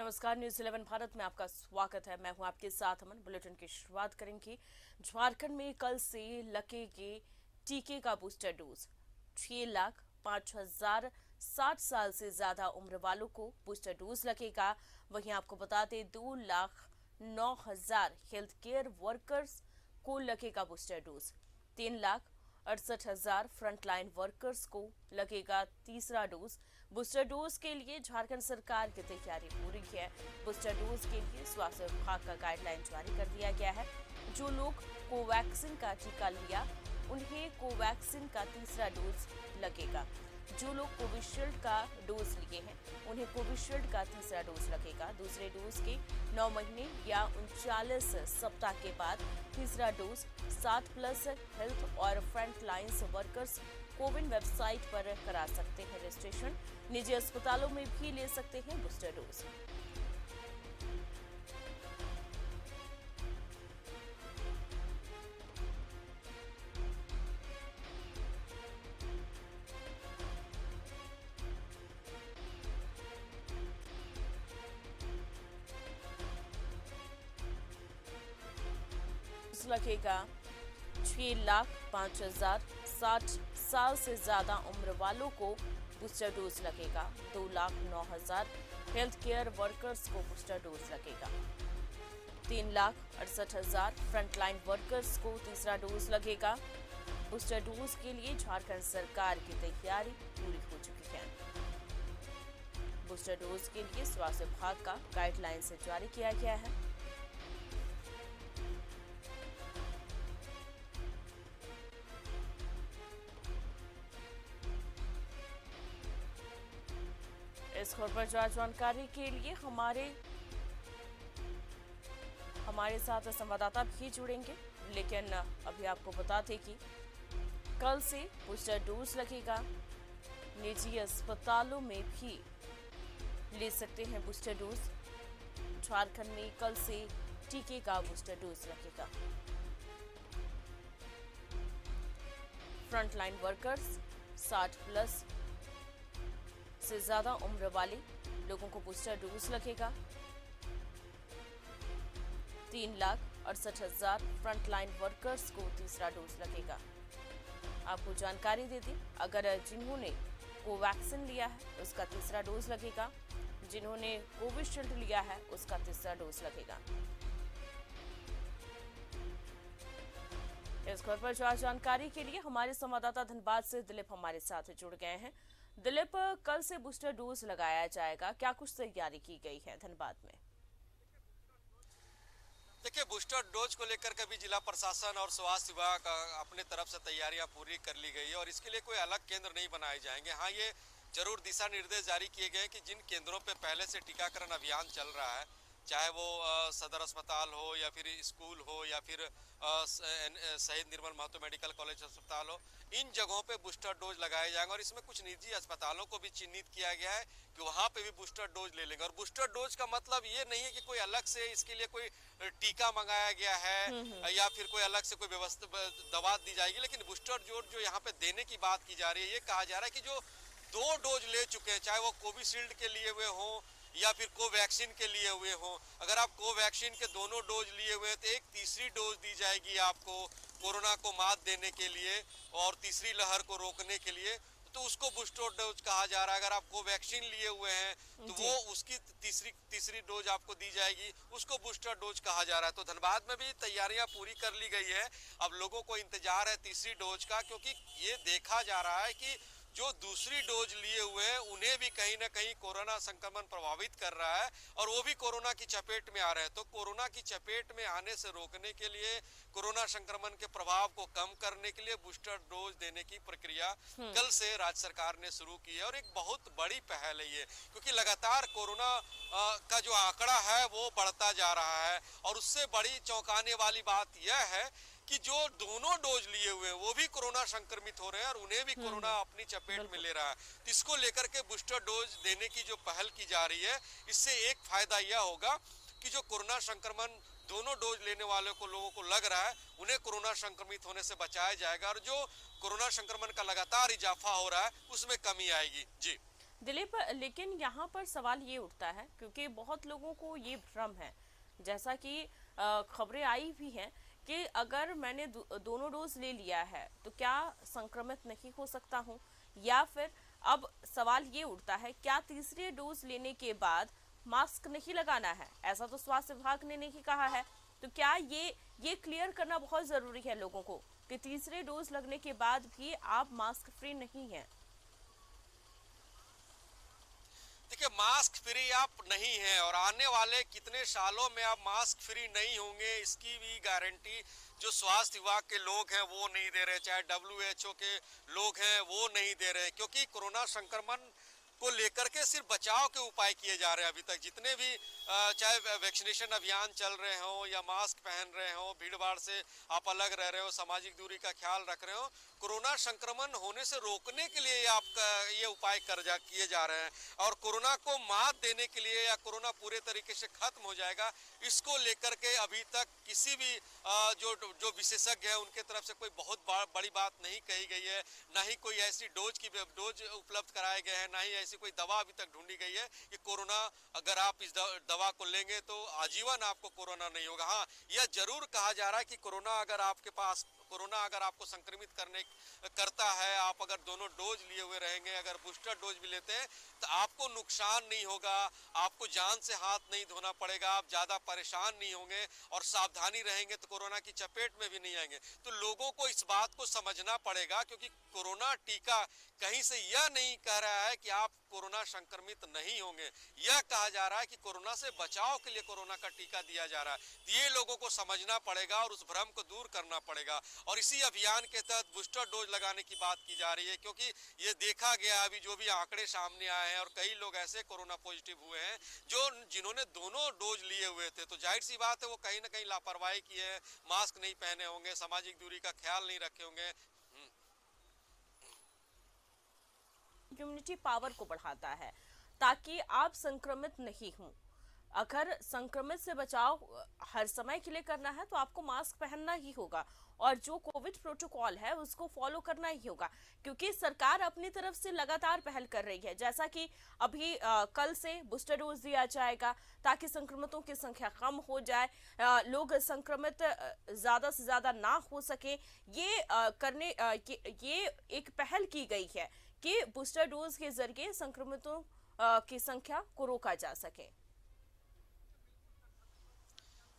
नमस्कार, न्यूज़ 11 भारत में आपका स्वागत है। मैं हूं आपके साथ अमन। बुलेटिन की शुरुआत करेंगे। झारखंड में कल से लगेगी टीके का बूस्टर डोज। 6,05,000 60 साल से ज्यादा उम्र वालों को बूस्टर डोज लगेगा। वहीं आपको बता दें 2,09,000 हेल्थ केयर वर्कर्स को लगेगा बूस्टर डोज। 3,68,000 फ्रंटलाइन वर्कर्स को लगेगा तीसरा डोज। बूस्टर डोज के लिए झारखंड सरकार की तैयारी पूरी है। बूस्टर डोज के लिए स्वास्थ्य विभाग का गाइडलाइन जारी कर दिया गया है। जो लोग कोवैक्सीन का टीका लिया उन्हें कोवैक्सीन का तीसरा डोज लगेगा। जो लोग कोविशील्ड का डोज लिए हैं उन्हें कोविशील्ड का तीसरा डोज लगेगा। दूसरे डोज के 9 महीने या 39 सप्ताह के बाद तीसरा डोज 60+ हेल्थ और front lines workers CoWIN website पर करा सकते हैं रजिस्ट्रेशन। निजी अस्पतालों में भी ले सकते हैं बूस्टर डोज। लगेगा 6,05,000 60 साल से ज्यादा उम्र वालों को बूस्टर डोज लगेगा। 2,09,000 हेल्थ केयर वर्कर्स को बूस्टर डोज लगेगा। 3,68,000 फ्रंटलाइन वर्कर्स को तीसरा डोज लगेगा। बूस्टर डोज के लिए झारखंड सरकार की तैयारी पूरी हो चुकी है। बूस्टर डोज के लिए स्वास्थ्य विभाग का गाइडलाइन से जारी किया गया है। इस खबर पर ज्यादा जानकारी के लिए हमारे साथ संवाददाता भी जुड़ेंगे, लेकिन अभी आपको बता दें कि कल से बूस्टर डोज लगेगा। निजी अस्पतालों में भी ले सकते हैं बूस्टर डोज। झारखंड में कल से टीके का बूस्टर डोज लगेगा। फ्रंटलाइन वर्कर्स 60+ से ज्यादा उम्र वाले लोगों को बूस्टर डोज लगेगा। 3,68,000 फ्रंटलाइन वर्कर्स को तीसरा डोज लगेगा। आपको जानकारी दे दी, अगर जिन्होंने कोवैक्सीन लिया है उसका तीसरा डोज लगेगा। जिन्होंने कोविशील्ड लिया है उसका तीसरा डोज लगेगा। इस खबर पर ज्यादा जानकारी के लिए हमारे संवाददाता धनबाद से दिलीप हमारे साथ जुड़ गए हैं। दिलीप, कल से बूस्टर डोज लगाया जाएगा, क्या कुछ तैयारी की गई है धनबाद में? देखिए, बूस्टर डोज को लेकर के भी जिला प्रशासन और स्वास्थ्य विभाग अपने तरफ से तैयारियां पूरी कर ली गई है और इसके लिए कोई अलग केंद्र नहीं बनाए जाएंगे। हाँ, ये जरूर दिशा निर्देश जारी किए गए कि जिन केंद्रों पे पहले से टीकाकरण अभियान चल रहा है, चाहे वो सदर अस्पताल हो या फिर स्कूल हो या फिर शहीद निर्मल महतो मेडिकल कॉलेज अस्पताल हो, इन जगहों पे बूस्टर डोज लगाए जाएंगे। और इसमें कुछ निजी अस्पतालों को भी चिन्हित किया गया है कि वहाँ पे भी बूस्टर डोज ले लेंगे। और बूस्टर डोज का मतलब ये नहीं है कि कोई अलग से इसके लिए कोई टीका मंगाया गया है या फिर कोई अलग से कोई व्यवस्था दवा दी जाएगी, लेकिन बूस्टर डोज जो यहाँ पे देने की बात की जा रही है, ये कहा जा रहा है कि जो 2 डोज ले चुके हैं, चाहे वो कोविशील्ड के लिए हुए हों या फिर कोवैक्सीन के लिए हुए हों, अगर आप कोवैक्सीन के दोनों डोज लिए हुए हैं तो एक तीसरी डोज दी जाएगी आपको कोरोना को मात देने के लिए और तीसरी लहर को रोकने के लिए, तो उसको बूस्टर डोज कहा जा रहा है। अगर आप कोवैक्सीन लिए हुए हैं तो वो उसकी तीसरी डोज आपको दी जाएगी, उसको बूस्टर डोज कहा जा रहा है। तो धनबाद में भी तैयारियां पूरी कर ली गई है। अब लोगों को इंतजार है तीसरी डोज का, क्योंकि ये देखा जा रहा है कि जो दूसरी डोज लिए हुए हैं उन्हें भी कहीं ना कहीं कोरोना संक्रमण प्रभावित कर रहा है और वो भी कोरोना की चपेट में आ रहे हैं। तो कोरोना की चपेट में आने से रोकने के लिए, कोरोना संक्रमण के प्रभाव को कम करने के लिए बूस्टर डोज देने की प्रक्रिया कल से राज्य सरकार ने शुरू की है और एक बहुत बड़ी पहल है ये, क्योंकि लगातार कोरोना का जो आंकड़ा है वो बढ़ता जा रहा है। और उससे बड़ी चौंकाने वाली बात यह है कि जो दोनों डोज लिए हुए हैं वो भी कोरोना संक्रमित हो रहे हैं और उन्हें भी कोरोना अपनी चपेट में ले रहा है। तो इसको लेकर के बूस्टर डोज देने की जो पहल की जा रही है, इससे एक फायदा यह होगा कि जो कोरोना संक्रमण दोनों डोज लेने वाले को लोगों को लग रहा है, उन्हें कोरोना संक्रमित होने से बचाया जाएगा और जो कोरोना संक्रमण का लगातार इजाफा हो रहा है उसमें कमी आएगी। जी दिलीप, लेकिन यहाँ पर सवाल ये उठता है क्योंकि बहुत लोगों को ये भ्रम है, जैसा कि खबरें आई भी हैं कि अगर मैंने दोनों डोज ले लिया है तो क्या संक्रमित नहीं हो सकता हूँ, या फिर अब सवाल ये उठता है क्या तीसरे डोज लेने के बाद मास्क नहीं लगाना है। ऐसा तो स्वास्थ्य विभाग ने नहीं कहा है, तो क्या ये क्लियर करना बहुत जरूरी है लोगों को कि तीसरे डोज लगने के बाद भी आप मास्क फ्री नहीं हैं। देखिए, मास्क फ्री आप नहीं हैं और आने वाले कितने सालों में आप मास्क फ्री नहीं होंगे इसकी भी गारंटी जो स्वास्थ्य विभाग के लोग हैं वो नहीं दे रहे, चाहे WHO के लोग हैं वो नहीं दे रहे, क्योंकि कोरोना संक्रमण को लेकर के सिर्फ बचाव के उपाय किए जा रहे हैं। अभी तक जितने भी चाहे वैक्सीनेशन अभियान चल रहे हो या मास्क पहन रहे हो, भीड़ भाड़ से आप अलग रह रहे हो, सामाजिक दूरी का ख्याल रख रहे हो, कोरोना संक्रमण होने से रोकने के लिए आपका ये उपाय किए जा रहे हैं। और कोरोना को मात देने के लिए या कोरोना पूरे तरीके से खत्म हो जाएगा इसको लेकर के अभी तक किसी भी जो विशेषज्ञ है उनके तरफ से कोई बहुत बड़ी बात नहीं कही गई है। ना ही कोई ऐसी डोज उपलब्ध कराए गए हैं, ना ही ऐसी कोई दवा अभी तक ढूंढी गई है कि कोरोना अगर आप इस दवा को लेंगे तो आजीवन आपको कोरोना नहीं होगा। हाँ, यह जरूर कहा जा रहा है कि कोरोना अगर आपको संक्रमित करता है, आप अगर दोनों डोज लिए हुए रहेंगे, अगर बूस्टर डोज भी लेते हैं तो आपको नुकसान नहीं होगा, आपको जान से हाथ नहीं धोना पड़ेगा, आप ज्यादा परेशान नहीं होंगे और सावधानी रहेंगे तो कोरोना की चपेट में भी नहीं आएंगे। तो लोगों को इस बात को समझना पड़ेगा, क्योंकि कोरोना टीका कहीं से यह नहीं कह रहा है कि आप कोरोना संक्रमित नहीं होंगे, यह कहा जा रहा है कि कोरोना से बचाव के लिए कोरोना का टीका दिया जा रहा है। ये लोगों को समझना पड़ेगा और उस भ्रम को दूर करना पड़ेगा। और इसी अभियान के तहत बूस्टर डोज लगाने की बात की जा रही है, क्योंकि ये देखा गया अभी जो भी आंकड़े सामने आए हैं और कई लोग ऐसे कोरोना पॉजिटिव हुए हैं जिन्होंने दोनों डोज लिए हुए थे, तो जाहिर सी बात है वो कहीं ना कहीं लापरवाही की है, मास्क नहीं पहने होंगे, सामाजिक दूरी का ख्याल नहीं रखे होंगे। इम्यूनिटी पावर को बढ़ाता है ताकि आप संक्रमित नहीं हों। अगर संक्रमित से बचाव हर समय के लिए करना है तो आपको मास्क पहनना ही होगा और जो कोविड प्रोटोकॉल है उसको फॉलो करना ही होगा, क्योंकि सरकार अपनी तरफ से लगातार पहल कर रही है। जैसा कि अभी कल से बूस्टर डोज दिया जाएगा ताकि संक्रमितों की संख्या कम हो जाए, लोग संक्रमित ज्यादा से ज्यादा ना हो सके। ये एक पहल की गई है कि बूस्टर डोज के जरिए संक्रमितों की संख्या को रोका जा सके।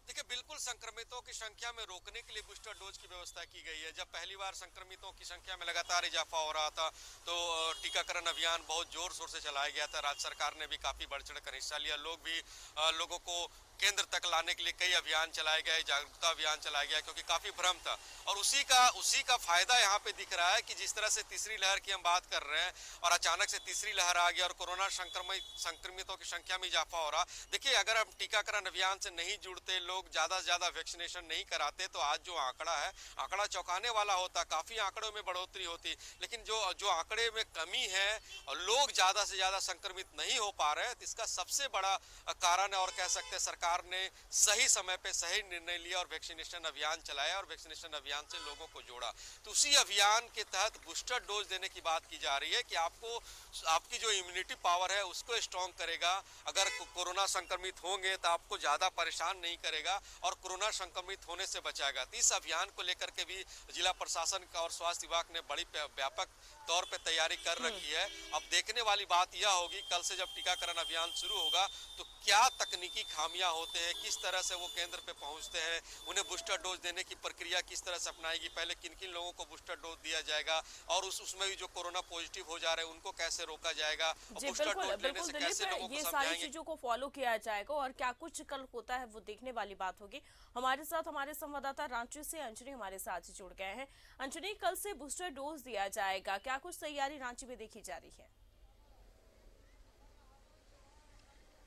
देखिए, बिल्कुल संक्रमितों की संख्या में रोकने के लिए बूस्टर डोज की व्यवस्था की गई है। जब पहली बार संक्रमितों की संख्या में लगातार इजाफा हो रहा था तो टीकाकरण अभियान बहुत जोर शोर से चलाया गया था। राज्य सरकार ने भी काफी बढ़ चढ़ कर हिस्सा लिया, लोगों को केंद्र तक लाने के लिए कई अभियान चलाए गए, जागरूकता अभियान चलाया गया, क्योंकि काफी भ्रम था। और उसी का फायदा यहाँ पे दिख रहा है कि जिस तरह से तीसरी लहर की हम बात कर रहे हैं और अचानक से तीसरी लहर आ गई और कोरोना संक्रमितों की संख्या में इजाफा हो रहा। देखिए, अगर हम टीकाकरण अभियान से नहीं जुड़ते, लोग ज्यादा से ज्यादा वैक्सीनेशन नहीं कराते तो आज जो आंकड़ा है, आंकड़ा चौंकाने वाला होता, काफी आंकड़ों में बढ़ोतरी होती। लेकिन जो आंकड़े में कमी है और लोग ज्यादा से ज्यादा संक्रमित नहीं हो पा रहे हैं, तो इसका सबसे बड़ा कारण है और कह सकते हैं सरकार ने सही समय पे सही निर्णय लिया और वैक्सीनेशन अभियान चलाया और वैक्सीनेशन अभियान से लोगों को जोड़ा। तो उसी अभियान के तहत बूस्टर डोज देने की बात की जा रही है कि आपकी जो इम्यूनिटी पावर है उसको स्ट्रॉन्ग करेगा। अगर कोरोना संक्रमित होंगे तो आपको ज्यादा परेशान नहीं करेगा और कोरोना संक्रमित होने से बचाएगा। तो इस अभियान को लेकर के भी जिला प्रशासन का और स्वास्थ्य विभाग ने बड़ी व्यापक तौर पे तैयारी कर रखी है। अब देखने वाली बात यह होगी कल से जब टीकाकरण अभियान शुरू होगा तो क्या तकनीकी खामियां होते हैं, किस तरह से वो केंद्र पे पहुंचते हैं, उन्हें बूस्टर डोज देने की प्रक्रिया किस तरह से अपनाएगी, पहले किन किन लोगों को बूस्टर डोज दिया जाएगा और उसमें भी जो कोरोना पॉजिटिव हो जा रहे हैं उनको कैसे रोका जाएगा और बूस्टर डोज लेने से कैसे लोगों को ये सारी समझाएंगे। चीजों को फॉलो किया जाएगा और क्या कुछ कल होता है वो देखने वाली बात होगी। हमारे साथ हमारे संवाददाता रांची से अंजनी हमारे साथ जुड़ गए हैं। अंजनी, कल से बूस्टर डोज दिया जाएगा, क्या कुछ तैयारी रांची में देखी जा रही है?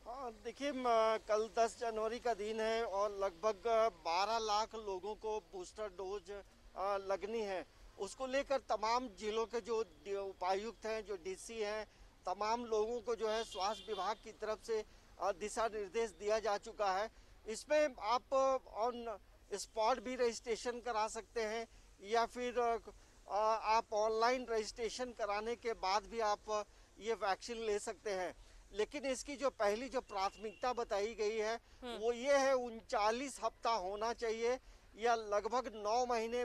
हाँ, देखिए, कल 10 जनवरी का दिन है और लगभग 12 लाख लोगों को बूस्टर डोज लगनी है। उसको लेकर तमाम जिलों के जो उपायुक्त हैं, जो डीसी हैं, तमाम लोगों को जो है स्वास्थ्य विभाग की तरफ से दिशा निर्देश दिया जा चुका है। इसमें आप ऑन स्पॉट भी रजिस्ट्रेशन करा सकते हैं या फिर आप ऑनलाइन रजिस्ट्रेशन कराने के बाद भी आप ये वैक्सीन ले सकते हैं। लेकिन इसकी जो पहली जो प्राथमिकता बताई गई है वो ये है 39 हफ्ता होना चाहिए या लगभग 9 महीने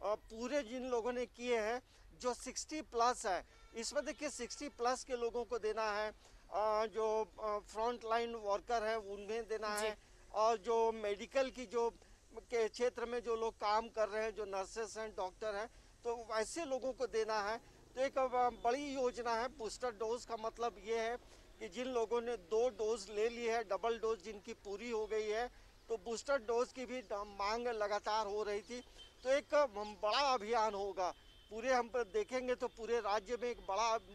पूरे जिन लोगों ने किए हैं जो 60 प्लस है। इसमें देखिए 60 प्लस के लोगों को देना है, जो फ्रंट लाइन वर्कर है उन्हें देना है, और जो मेडिकल की जो के क्षेत्र में जो लोग काम कर रहे हैं, जो नर्सेस हैं, डॉक्टर हैं, तो वैसे लोगों को देना है। तो एक बड़ी योजना है। बूस्टर डोज का मतलब ये है कि जिन लोगों ने 2 डोज ले ली है, डबल डोज जिनकी पूरी हो गई है, तो बूस्टर डोज की भी मांग लगातार हो रही थी। तो एक बड़ा अभियान होगा, पूरे हम देखेंगे तो पूरे राज्य में एक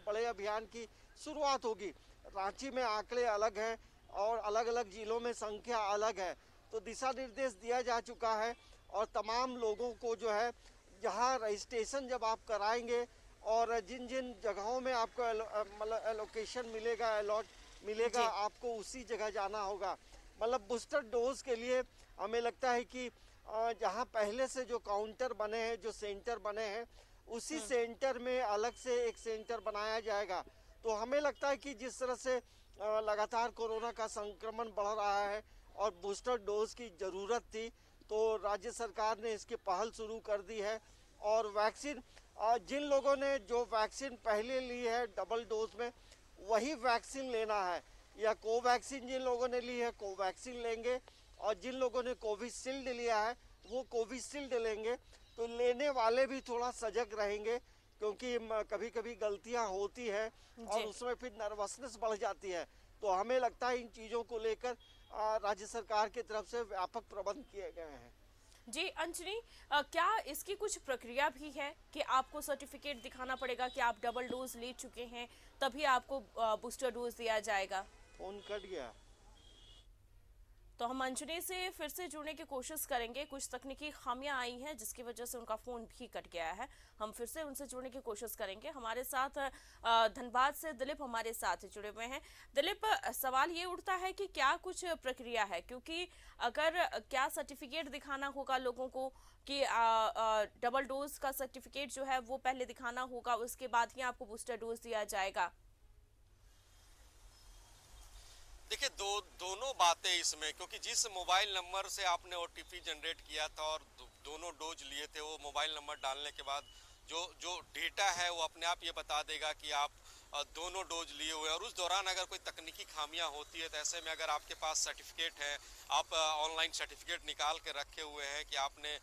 बड़े अभियान की शुरुआत होगी। रांची में आंकड़े अलग हैं और अलग अलग जिलों में संख्या अलग है, तो दिशा निर्देश दिया जा चुका है और तमाम लोगों को जो है जहां रजिस्ट्रेशन जब आप कराएंगे और जिन जिन जगहों में आपको मतलब एलोकेशन मिलेगा, अलॉट मिलेगा, आपको उसी जगह जाना होगा। मतलब बूस्टर डोज के लिए हमें लगता है कि जहां पहले से जो काउंटर बने हैं, जो सेंटर बने हैं, उसी सेंटर में अलग से एक सेंटर बनाया जाएगा। तो हमें लगता है कि जिस तरह से लगातार कोरोना का संक्रमण बढ़ रहा है और बूस्टर डोज की ज़रूरत थी, तो राज्य सरकार ने इसकी पहल शुरू कर दी है। और वैक्सीन जिन लोगों ने जो वैक्सीन पहले ली है डबल डोज में, वही वैक्सीन लेना है, या कोवैक्सीन जिन लोगों ने ली है कोवैक्सीन लेंगे, और जिन लोगों ने कोविशील्ड लिया है वो कोविशील्ड लेंगे। तो लेने वाले भी थोड़ा सजग रहेंगे, क्योंकि कभी कभी गलतियां होती है और उसमें फिर नर्वसनेस बढ़ जाती है। तो हमें लगता है इन चीज़ों को लेकर राज्य सरकार की तरफ से व्यापक प्रबंध किए गए हैं। जी अंजनी, क्या इसकी कुछ प्रक्रिया भी है कि आपको सर्टिफिकेट दिखाना पड़ेगा कि आप डबल डोज ले चुके हैं तभी आपको बूस्टर डोज दिया जाएगा? फोन कट गया। तो हम अंजनी से फिर से जुड़ने की कोशिश करेंगे। कुछ तकनीकी खामियां आई हैं जिसकी वजह से उनका फोन भी कट गया है। हम फिर से उनसे जुड़ने की कोशिश करेंगे। हमारे साथ धनबाद से दिलीप हमारे साथ जुड़े हुए हैं। दिलीप, सवाल ये उठता है कि क्या कुछ प्रक्रिया है, क्योंकि अगर क्या सर्टिफिकेट दिखाना होगा लोगों को कि डबल डोज का सर्टिफिकेट जो है वो पहले दिखाना होगा, उसके बाद ही आपको बूस्टर डोज दिया जाएगा? देखिए दोनों बातें इसमें, क्योंकि जिस मोबाइल नंबर से आपने ओटीपी जनरेट किया था और दोनों डोज लिए थे, वो मोबाइल नंबर डालने के बाद जो डेटा है वो अपने आप ये बता देगा कि आप दोनों डोज लिए हुए हैं। और उस दौरान अगर कोई तकनीकी खामियां होती है तो ऐसे में अगर आपके पास सर्टिफिकेट है, आप ऑनलाइन सर्टिफिकेट निकाल के रखे हुए हैं कि आपने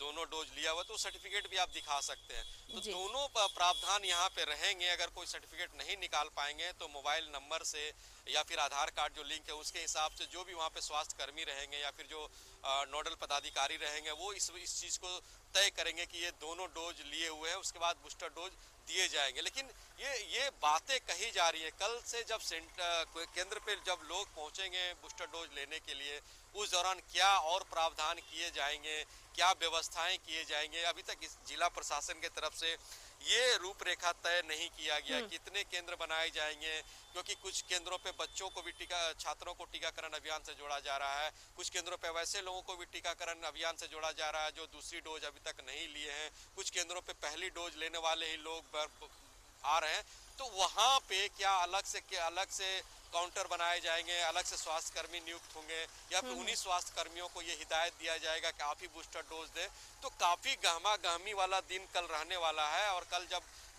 दोनों डोज लिया हुआ, तो सर्टिफिकेट भी आप दिखा सकते हैं। तो दोनों प्रावधान यहाँ पे रहेंगे। अगर कोई सर्टिफिकेट नहीं निकाल पाएंगे तो मोबाइल नंबर से या फिर आधार कार्ड जो लिंक है उसके हिसाब से जो भी वहाँ पे स्वास्थ्य कर्मी रहेंगे या फिर जो नोडल पदाधिकारी रहेंगे वो इस चीज़ को तय करेंगे कि ये दोनों डोज लिए हुए हैं, उसके बाद बूस्टर डोज दिए जाएंगे। लेकिन ये बातें कही जा रही है। कल से जब केंद्र पे जब लोग पहुंचेंगे बूस्टर डोज लेने के लिए, उस दौरान क्या और प्रावधान किए जाएंगे, क्या व्यवस्थाएं किए जाएंगे, अभी तक इस जिला प्रशासन की तरफ से ये रूपरेखा तय नहीं किया गया। कितने केंद्र बनाए जाएंगे, क्योंकि कुछ केंद्रों पे बच्चों को भी छात्रों को टीकाकरण अभियान से जोड़ा जा रहा है, कुछ केंद्रों पे वैसे लोगों को भी टीकाकरण अभियान से जोड़ा जा रहा है जो दूसरी डोज अभी तक नहीं लिए हैं, कुछ केंद्रों पे पहली डोज लेने वाले ही लोग आ रहे हैं। तो वहाँ पे क्या अलग से काउंटर बनाए जाएंगे, अलग से स्वास्थ्य कर्मी नियुक्त होंगे, या फिर उन्हीं स्वास्थ्य कर्मियों को ये हिदायत दिया जाएगा कि आप ही बूस्टर डोज दें? तो काफी गहमा गहमी वाला दिन कल रहने वाला है। और कल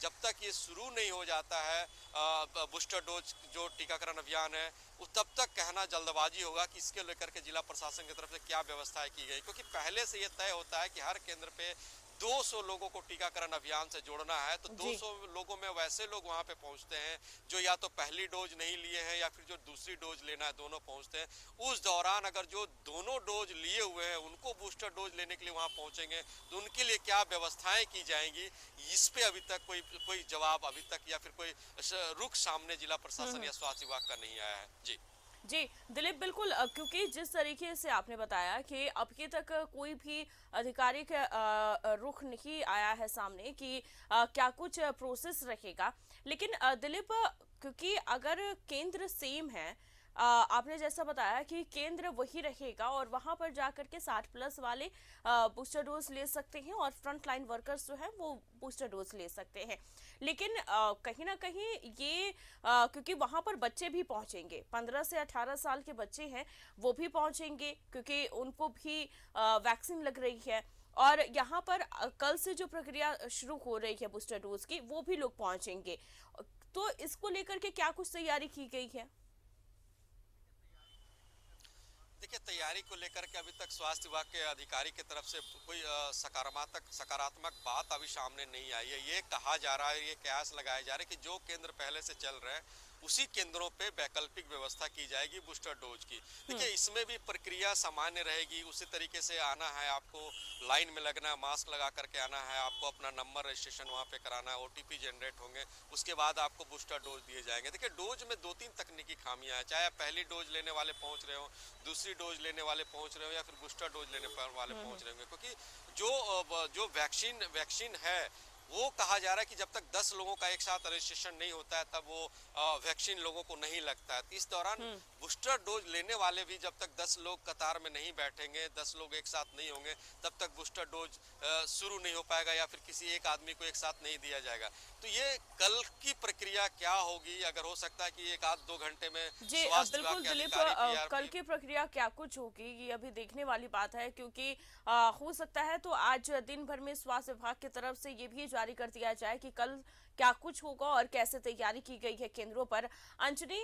जब तक ये शुरू नहीं हो जाता है बूस्टर डोज जो टीकाकरण अभियान है, तब तक कहना जल्दबाजी होगा कि इसके लेकर के जिला प्रशासन की तरफ से क्या व्यवस्थाएं की गई, क्योंकि पहले से ये तय होता है कि हर केंद्र पे 200 लोगों को टीकाकरण अभियान से जोड़ना है। तो 200 लोगों में वैसे लोग वहां पे पहुंचते हैं जो या तो पहली डोज नहीं लिए हैं या फिर जो दूसरी डोज लेना है, दोनों पहुंचते हैं। उस दौरान अगर जो दोनों डोज लिए हुए हैं उनको बूस्टर डोज लेने के लिए वहां पहुंचेंगे तो उनके लिए क्या व्यवस्थाएं की जाएंगी, इस पे अभी तक कोई जवाब अभी तक या फिर कोई रुख सामने जिला प्रशासन या स्वास्थ्य विभाग का नहीं आया है। जी दिलीप, बिल्कुल, क्योंकि जिस तरीके से आपने बताया कि अभी तक कोई भी आधिकारिक रुख नहीं आया है सामने कि क्या कुछ प्रोसेस रहेगा। लेकिन दिलीप, क्योंकि अगर केंद्र सेम है आपने जैसा बताया कि केंद्र वही रहेगा और वहां पर जाकर के 60+ वाले बूस्टर डोज ले सकते हैं और फ्रंट लाइन वर्कर्स जो है वो बूस्टर डोज ले सकते हैं। लेकिन कहीं ना कहीं ये क्योंकि वहां पर बच्चे भी पहुंचेंगे, 15 से 18 साल के बच्चे हैं वो भी पहुंचेंगे क्योंकि उनको भी वैक्सीन लग रही है। और यहाँ पर कल से जो प्रक्रिया शुरू हो रही है बूस्टर डोज की, वो भी लोग पहुंचेंगे। तो इसको लेकर के क्या कुछ तैयारी की गई है? देखिए, तैयारी को लेकर के अभी तक स्वास्थ्य विभाग के अधिकारी की तरफ से कोई सकारात्मक बात अभी सामने नहीं आई है। ये कहा जा रहा है, ये कयास लगाए जा रहे हैं कि जो केंद्र पहले से चल रहे हैं उसी केंद्रों पे वैकल्पिक व्यवस्था की जाएगी बूस्टर डोज की। देखिए, इसमें भी प्रक्रिया सामान्य रहेगी, उसी तरीके से आना है, आपको लाइन में लगना है, मास्क लगा करके आना है, आपको अपना नंबर रजिस्ट्रेशन वहाँ पे कराना है, OTP जनरेट होंगे, उसके बाद आपको बूस्टर डोज दिए जाएंगे। देखिए, डोज में 2-3 तकनीकी खामियां हैं, चाहे आप पहली डोज लेने वाले पहुंच रहे हो, दूसरी डोज लेने वाले पहुंच रहे हो या फिर बूस्टर डोज लेने वाले पहुंच रहे होंगे, क्योंकि जो वैक्सीन है वो कहा जा रहा है कि जब तक 10 लोगों का एक साथ रजिस्ट्रेशन नहीं होता है तब वो वैक्सीन लोगों को नहीं लगता है। इस दौरान बूस्टर डोज लेने वाले भी जब तक 10 लोग कतार में नहीं बैठेंगे, 10 लोग एक साथ नहीं होंगे, तब तक बूस्टर डोज शुरू नहीं हो पाएगा या फिर किसी एक आदमी को एक साथ नहीं दिया जाएगा। तो ये कल की प्रक्रिया क्या होगी, अगर हो सकता है कि 1-2 घंटे में जी बिल्कुल दिलीप, कल की प्रक्रिया क्या कुछ होगी ये अभी देखने वाली बात है, क्योंकि हो सकता है तो आज दिन भर में स्वास्थ्य विभाग की तरफ से ये भी जारी कर दिया जाए कि कल क्या कुछ होगा और कैसे तैयारी की गई है केंद्रों पर। अंजनी,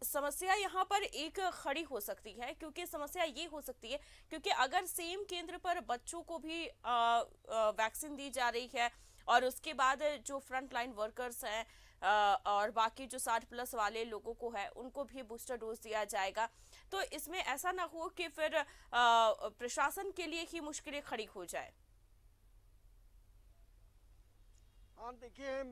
समस्या यहाँ पर एक खड़ी हो सकती है, क्योंकि समस्या ये हो सकती है क्योंकि अगर सेम केंद्र पर बच्चों को भी वैक्सीन दी जा रही है और उसके बाद जो फ्रंट लाइन वर्कर्स हैं और बाकी जो 60+ वाले लोगों को है उनको भी बूस्टर डोज दिया जाएगा, तो इसमें ऐसा ना हो कि फिर प्रशासन के लिए ही मुश्किलें खड़ी हो जाए। हाँ देखिए,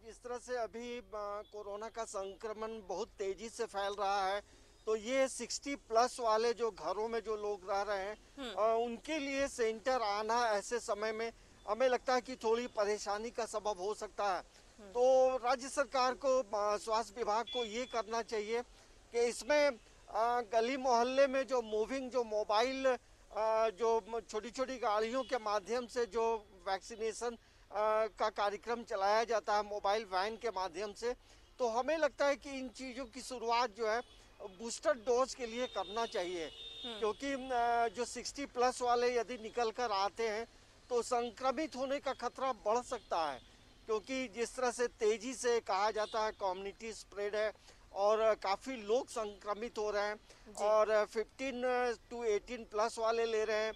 जिस तरह से अभी कोरोना का संक्रमण बहुत तेजी से फैल रहा है, तो ये 60+ वाले जो घरों में जो लोग रह रहे हैं उनके लिए सेंटर आना ऐसे समय में हमें लगता है कि थोड़ी परेशानी का सबब हो सकता है। तो राज्य सरकार को, स्वास्थ्य विभाग को ये करना चाहिए कि इसमें गली मोहल्ले में जो मूविंग, जो मोबाइल, जो छोटी छोटी गाड़ियों के माध्यम से जो वैक्सीनेशन का कार्यक्रम चलाया जाता है मोबाइल वैन के माध्यम से, तो हमें लगता है कि इन चीज़ों की शुरुआत जो है बूस्टर डोज के लिए करना चाहिए। क्योंकि जो 60+ वाले यदि निकल कर आते हैं तो संक्रमित होने का खतरा बढ़ सकता है, क्योंकि जिस तरह से तेजी से कहा जाता है कम्युनिटी स्प्रेड है और काफ़ी लोग संक्रमित हो रहे हैं। और 15 to 18+ वाले ले रहे हैं,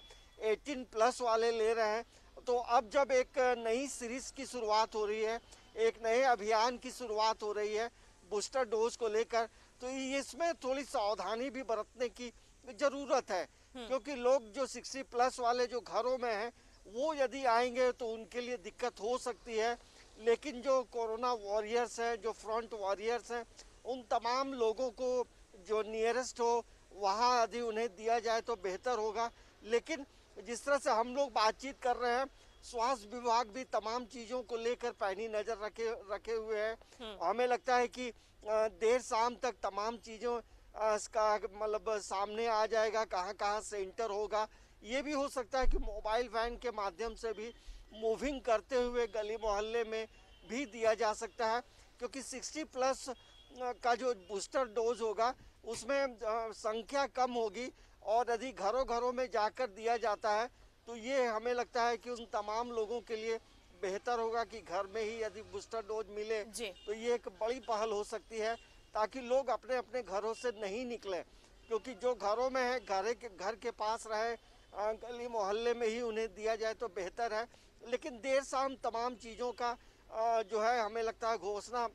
18+ वाले ले रहे हैं। तो अब जब एक नई सीरीज की शुरुआत हो रही है, एक नए अभियान की शुरुआत हो रही है बूस्टर डोज को लेकर, तो इसमें थोड़ी सावधानी भी बरतने की ज़रूरत है। क्योंकि लोग जो 60+ वाले जो घरों में हैं वो यदि आएंगे तो उनके लिए दिक्कत हो सकती है, लेकिन जो कोरोना वॉरियर्स हैं, जो फ्रंट वॉरियर्स हैं, उन तमाम लोगों को जो नियरेस्ट हो वहाँ यदि उन्हें दिया जाए तो बेहतर होगा। लेकिन जिस तरह से हम लोग बातचीत कर रहे हैं, स्वास्थ्य विभाग भी तमाम चीज़ों को लेकर पैनी नज़र रखे हुए हैं। हमें लगता है कि देर शाम तक तमाम चीज़ों का मतलब सामने आ जाएगा, कहाँ कहाँ सेंटर होगा। ये भी हो सकता है कि मोबाइल वैन के माध्यम से भी मूविंग करते हुए गली मोहल्ले में भी दिया जा सकता है, क्योंकि 60+ का जो बूस्टर डोज होगा उसमें संख्या कम होगी और यदि घरों घरों में जाकर दिया जाता है तो ये हमें लगता है कि उन तमाम लोगों के लिए बेहतर होगा कि घर में ही यदि बूस्टर डोज मिले तो ये एक बड़ी पहल हो सकती है, ताकि लोग अपने अपने घरों से नहीं निकलें। क्योंकि जो घरों में है घर के पास रहे, गली मोहल्ले में ही उन्हें दिया जाए तो बेहतर है। लेकिन देर शाम तमाम चीज़ों का जो है हमें लगता है घोषणा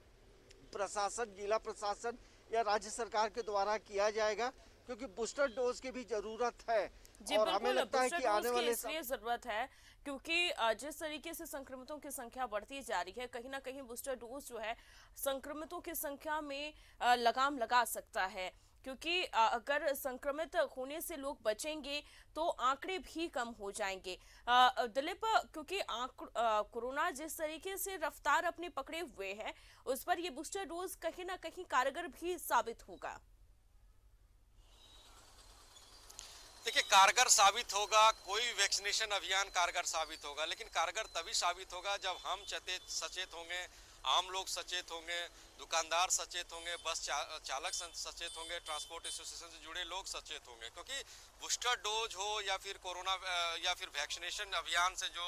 प्रशासन, जिला प्रशासन या राज्य सरकार के द्वारा किया जाएगा, क्योंकि बूस्टर डोज की भी जरूरत है। और हमें लगता है कि आने वाले इसलिए जरूरत है क्योंकि जिस तरीके से संक्रमितों की संख्या बढ़ती जा रही है, कहीं ना कहीं बूस्टर डोज जो है संक्रमितों की संख्या में लगाम लगा सकता है। क्योंकि अगर संक्रमित होने से लोग बचेंगे तो आंकड़े भी कम हो जाएंगे। दिलीप, क्योंकि कोरोना जिस तरीके से रफ्तार अपनी पकड़े हुए है, उस पर ये बूस्टर डोज कहीं ना कहीं कारगर भी साबित होगा। कारगर साबित होगा, कोई वैक्सीनेशन अभियान कारगर साबित होगा, लेकिन कारगर तभी साबित होगा जब हम सचेत होंगे, आम लोग सचेत होंगे, दुकानदार सचेत होंगे, बस चालक सचेत होंगे, ट्रांसपोर्ट एसोसिएशन से जुड़े लोग सचेत होंगे। क्योंकि बूस्टर डोज हो या फिर कोरोना या फिर वैक्सीनेशन अभियान से जो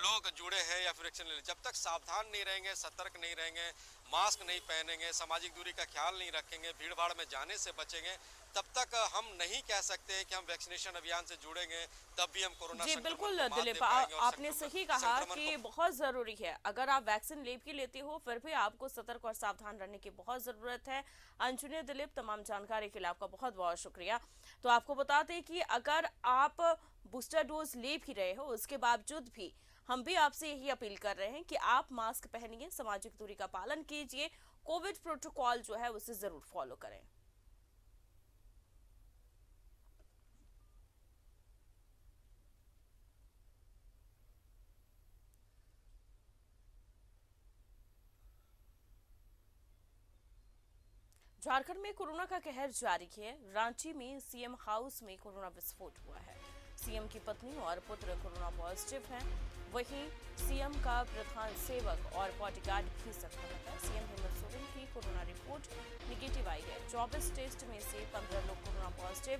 लोग जुड़े हैं या फिर वैक्सीन ले, जब तक सावधान नहीं रहेंगे, सतर्क नहीं रहेंगे, मास्क नहीं पहनेंगे, सामाजिक दूरी का ख्याल नहीं रखेंगे, भीड़ भाड़ में जाने से बचेंगे, तब तक हम नहीं कह सकते कि हम वैक्सीनेशन अभियान से जुड़ेंगे, तब भी हम कोरोना जी बिल्कुल दिलीप, आपने सही कहा कि बहुत जरूरी है, अगर आप वैक्सीन ले भी लेते हो फिर भी आपको सतर्क और सावधान रहने की बहुत जरूरत है। अंजुने दिलीप, तमाम जानकारी के लिए आपका बहुत बहुत शुक्रिया। तो आपको बता दें कि अगर आप बूस्टर डोज ले भी रहे हो, उसके बावजूद भी हम भी आपसे यही अपील कर रहे हैं कि आप मास्क पहनिए, सामाजिक दूरी का पालन कीजिए, कोविड प्रोटोकॉल जो है उसे जरूर फॉलो करें। झारखंड में कोरोना का कहर जारी है। रांची में सीएम हाउस में कोरोना विस्फोट हुआ है। सीएम की पत्नी और पुत्र कोरोना पॉजिटिव हैं। वहीं सीएम का प्रधान सेवक और बॉडीगार्ड भी संक्रमित है। सीएम हेमंत सोरेन की कोरोना रिपोर्ट निगेटिव आई है। 24 टेस्ट में से 15 लोग कोरोना पॉजिटिव।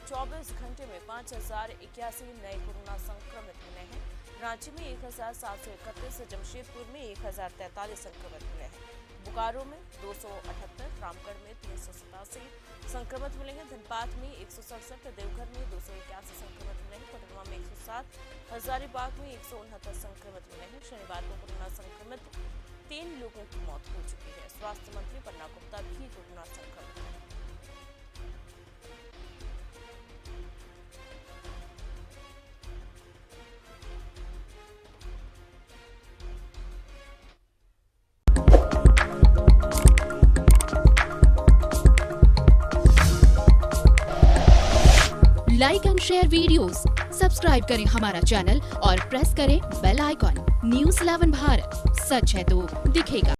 24 घंटे में 5081 नए कोरोना संक्रमित मिले हैं। रांची में 1731, जमशेदपुर में 1043 संक्रमित मिले हैं। बोकारो में 278, रामगढ़ में 387 संक्रमित मिले हैं। धनबाद में 167, देवघर में 281 संक्रमित मिले हैं। कोडरमा में 107, हजारीबाग में 169 संक्रमित मिले हैं। शनिवार को कोरोना संक्रमित 3 लोगों की मौत हो चुकी है। स्वास्थ्य मंत्री बन्ना गुप्ता भी कोरोना संक्रमित है। Like and share videos, subscribe करें हमारा चैनल और प्रेस करें बेल आइकॉन। न्यूज़ 11 भारत, सच है तो दिखेगा।